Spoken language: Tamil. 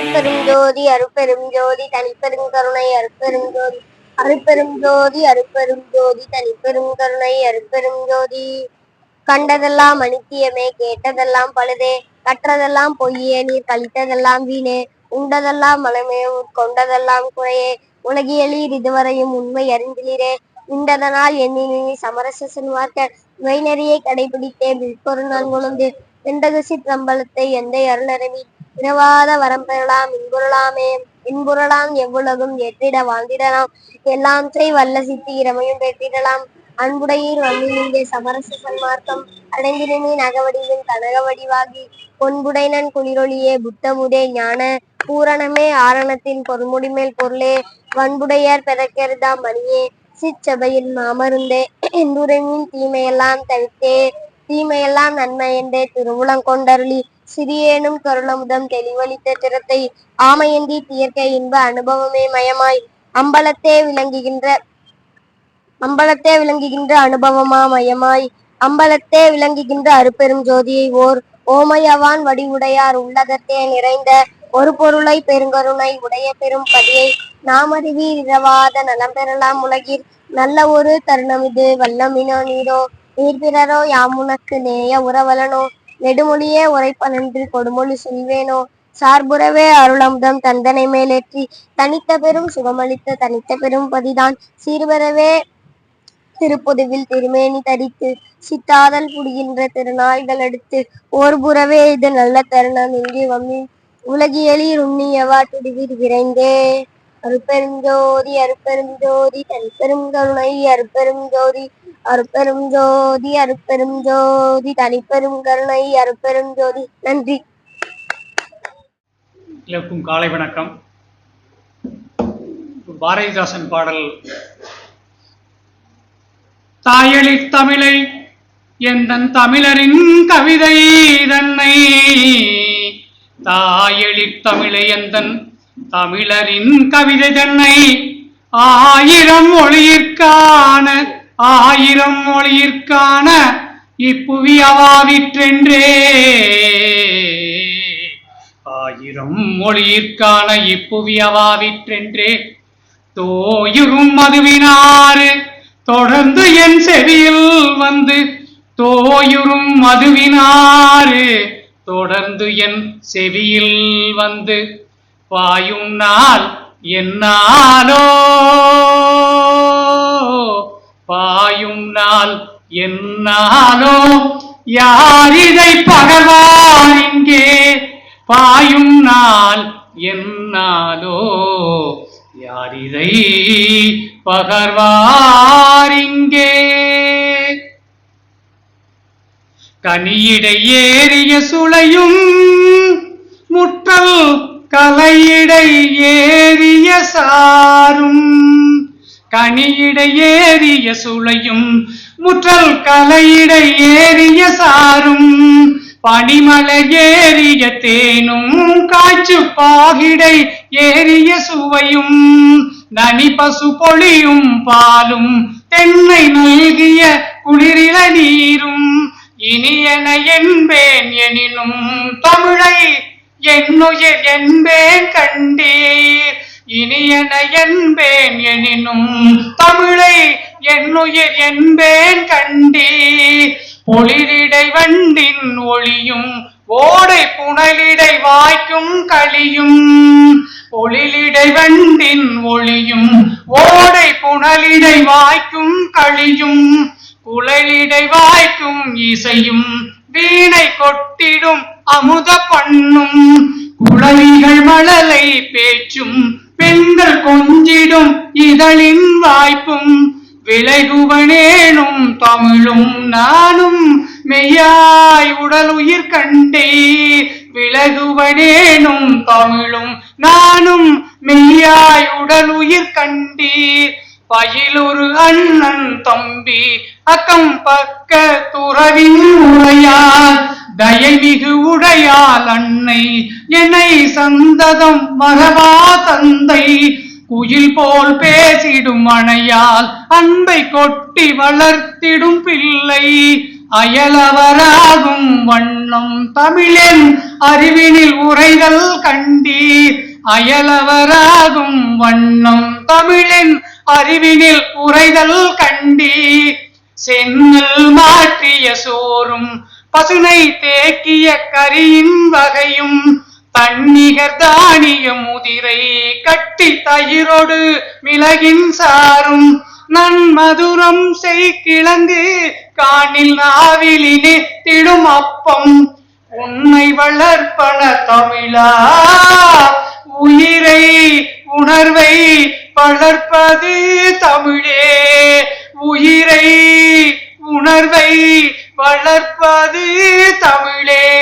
அருட்பெரும் ஜோதி அருட்பெரும் ஜோதி தனிப்பெரும் கருணை அருட்பெரும் ஜோதி அருட்பெரும் ஜோதி அருட்பெரும் ஜோதி தனிப்பெரும் கருணை அருட்பெரும் ஜோதி. கண்டதெல்லாம் அனித்தியமே, கேட்டதெல்லாம் பழுதே, கற்றதெல்லாம் பொய்யே, நீர் கழித்ததெல்லாம் வீணே, உண்டதெல்லாம் மலமே, உட்கொண்டதெல்லாம் குறையே, உலகியலீர் இதுவரையும் உண்மை அறிந்திலீரே, இண்டதனால் எண்ணினி சமரச சென்மார்க்க வைநெறியை கடைபிடித்தே விற்பொரு நான் கொழுந்து வெண்டகு சிற்றம்பலத்தை எந்தை அருளறவி இரவாத வரம் பெறலாம் இன்புறலாமே. இன்புறலாம் எவ்வுலகும் ஏற்றிட வாழ்ந்திடலாம், எல்லாம் செய் வல்ல சித்தி இரமையும் பெற்றிடலாம். அன்புடையீர் வந்தினிங்கே சமரச சன்மார்க்கம் அடைந்தினி நகவடிவின் கனக வடிவாகி பொன்புடைனன் குளிரொளியே புத்தமுதே ஞான பூரணமே ஆரணத்தின் பொன்முடிமேல் பொருளே வன்புடையார் பெறக்கெருதாம் மணியே சிற்சபையில் மாமருந்தே என்புரைமின் தீமையெல்லாம் தவிர்த்தே தீமையெல்லாம் நன்மை என்றே திருவுளங்கொண்டருளி சிறியேனும் கருளமுதம் தெளிவளித்த திறத்தை ஆமையந்தி தீர்க்க இன்ப அனுபவமே மயமாய் அம்பலத்தே விளங்குகின்ற அனுபவமா மயமாய் அம்பலத்தே விளங்குகின்ற அருப்பெரும் ஜோதியை ஓர் ஓமையவான் வடிவுடையார் உள்ளகத்தே நிறைந்த ஒரு பொருளை பெருங்கருணை உடைய பெரும் பதியை நாமறிவீர் இரவாத நலம் பெறலாம் உலகில் நல்ல ஒரு தருணமிது வல்லமினோ நீரோ நீர்பிறரோ யாமுனக்கு நேய உறவலனோ நெடுமொழியே உரைப்பனன்று கொடுமொழி சொல்வேனோ சார்புறவே அருளமுதம் தந்தனை மேலேற்றி தனித்த பெரும் சுகமளித்த தனித்த பெரும் பதிதான் சீர்பெறவே திருப்பொதுவில் திருமேனி தரித்து சித்தாதல் புடுகின்ற திருநாள்கள் அடுத்து ஓர்புறவே இது நல்ல தருணம் இன்றி வம்மி உலகியலீர் உண்ணியவா துடிவீர் விரைந்தே. அருட்பெரும் ஜோதி அருட்பெரும் ஜோதி தனிப்பெரும் கருணை அருட்பெரும் ஜோதி அருட்பெரும் ஜோதி அருட்பெரும் ஜோதி தனிப்பெரும் கருணை அருட்பெரும் ஜோதி. நன்றி. எல்லோருக்கும் காலை வணக்கம். பாரதிதாசன் பாடல். தாயளி தமிழை எந்தன் தமிழரின் கவிதை தன்னை, தாயளி தமிழை எந்தன் தமிழரின் கவிதை தன்னை ஆயிரம் மொழியிற்கான இப்புவி அவாவிற்றென்றே, ஆயிரம் மொழியிற்கான இப்புவி அவாவிற்றென்றே தோயுறும் மதுவினாறு தொடர்ந்து என் செவியில் வந்து, தோயுறும் மதுவினாறு தொடர்ந்து என் செவியில் வந்து பாயும் நாள் என்னாலோ, பாயும் நாள் என்னாலோ யார் இதை பகர்வார் இங்கே, பாயும் நாள் என்னாலோ யார் இதை பகர்வார் இங்கே. கனியிடை ஏறிய சுளையும் முற்றல் கலையிடை ஏறிய சாரும், கனியிடை ஏறிய சுளையும் முற்றல் கலையிடை ஏறிய சாரும், பனிமலை ஏறிய தேனும் காய்ச்சு பாகிடை ஏறிய சுவையும், நனி பசு பொழியும் பாலும் தென்னை நல்கிய குளிரில நீரும், இனியன என்பேன் எனினும் தமிழை என்னுயிர் என்பேன் கண்டீர், இனியன என்பேன் எனினும் தமிழை என்னுயிர் என்பேன் கண்டீர். பொழிலிடை வண்டின் ஒளியும் ஓடை புனலிடை வாய்க்கும் களியும், பொழிலிடை வண்டின் ஒளியும் ஓடை புனலிடை வாய்க்கும் களியும், குழலிடை வாய்க்கும் இசையும் வீணை கொட்டிடும் அமுத பண்ணும், குழலிகள் மழலை பேச்சும் பெண்கள் கொஞ்சிடும் இதழின் வாய்ப்பும், விளைகுவனேனும் தமிழும் நானும் மெய்யாய் உடல் உயிர் கண்டே, விலகுவனேனும் தமிழும் நானும் மெய்யாய் உடல் உயிர் கண்டீர். பயிலொரு அண்ணன் தம்பி அக்கம் பக்க துறவின் உரையால் தயமிகு உடையால் அன்னை என்னை சந்ததம் மரபா தந்தை, குயில் போல் பேசிடும் அணையால் அன்பை கொட்டி வளர்த்திடும் பிள்ளை, அயலவராகும் வண்ணம் தமிழென் அறிவினில் உரைதல் கண்டீர். அயலவராகும் வண்ணம் தமிழென் அறிவினில் உரைதல் கண்டீர். சென்னல் மாற்றிய சோறும் பசுனை தேக்கிய கரியின் வகையும் தன்னிகர் தானிய முதிரை கட்டி தயிரோடு மிளகின் சாரும் நன்மதுரம் செய்கிழங்கு காணில் நாவிலினே திடும் அப்பம் உன்னை வளர்ப்பன தமிழா உயிரை உணர்வை வளர்ப்பது தமிழே உயிரை உணர்வை வளர்ப்பது தமிழே.